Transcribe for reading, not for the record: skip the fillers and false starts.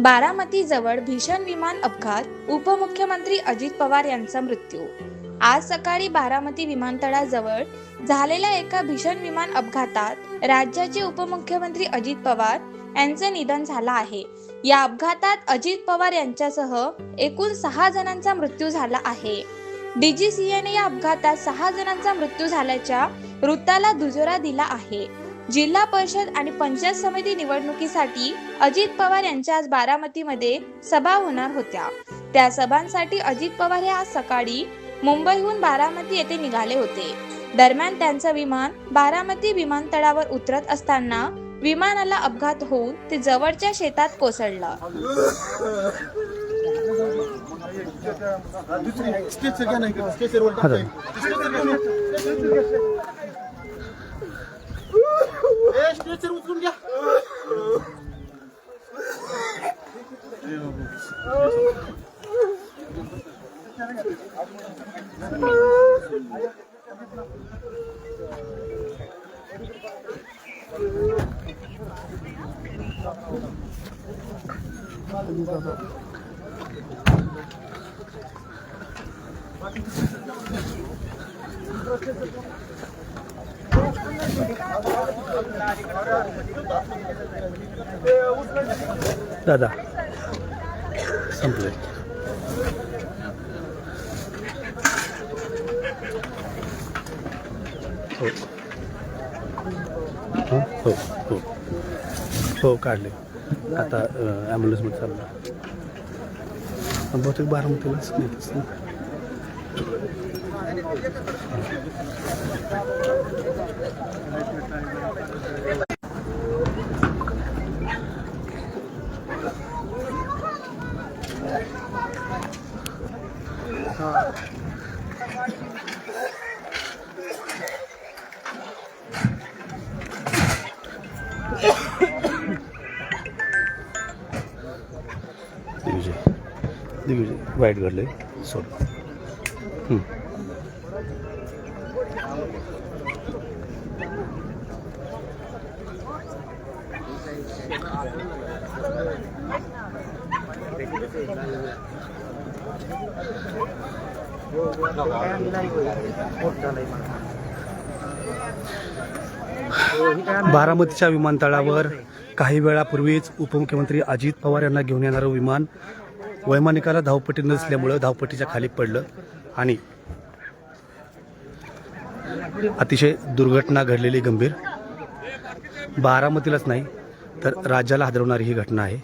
बारामतीजवळ भीषण विमान अपघात, उपमुख्यमंत्री अजित पवार यांचा मृत्यू। आज सकाळी बारामती विमानतळाजवळ झालेल्या एका भीषण विमान अपघातात राज्याचे उपमुख्यमंत्री अजित पवार यांचं निधन झालं आहे। या अपघातात अजित पवार यांच्यासह एकूण 6 जणांचा मृत्यू झाला आहे। डीजीसीएने या अपघातात 6 जणांचा मृत्यू झाल्याच्या वृत्ताला दुजोरा दिला आहे। जिल्हा परिषद आणि पंचायत समिती निवडणुकीसाठी अजित पवार यांच्या आज बारामतीमध्ये सभा होणार होत्या। त्या सभांसाठी अजित पवार हे आज सकाळी मुंबईहून बारामती येथे निघाले होते। दरम्यान त्यांचं विमान बारामती विमानतळावर उतरत असताना विमानाला अपघात होऊन ते जवळच्या शेतात कोसळलं। दादा संपले। हो हो हो काढले। आता ॲम्ब्युलन्समध्ये चालला। बहुतेक बारामतीलाच नेतच ना। दिग्विजय वाईट घडले सोड। बारामतीच्या विमानतळावर काही वेळापूर्वीच उपमुख्यमंत्री अजित पवार यांना घेऊन येणारं विमान वैमानिकाला धावपट्टी नसल्यामुळे धावपट्टीच्या खाली पडलं आणि अतिशय दुर्घटना घडलेली गंभीर। बारामतीलाच नाही तर राज्याला हादरवणारी ही घटना आहे।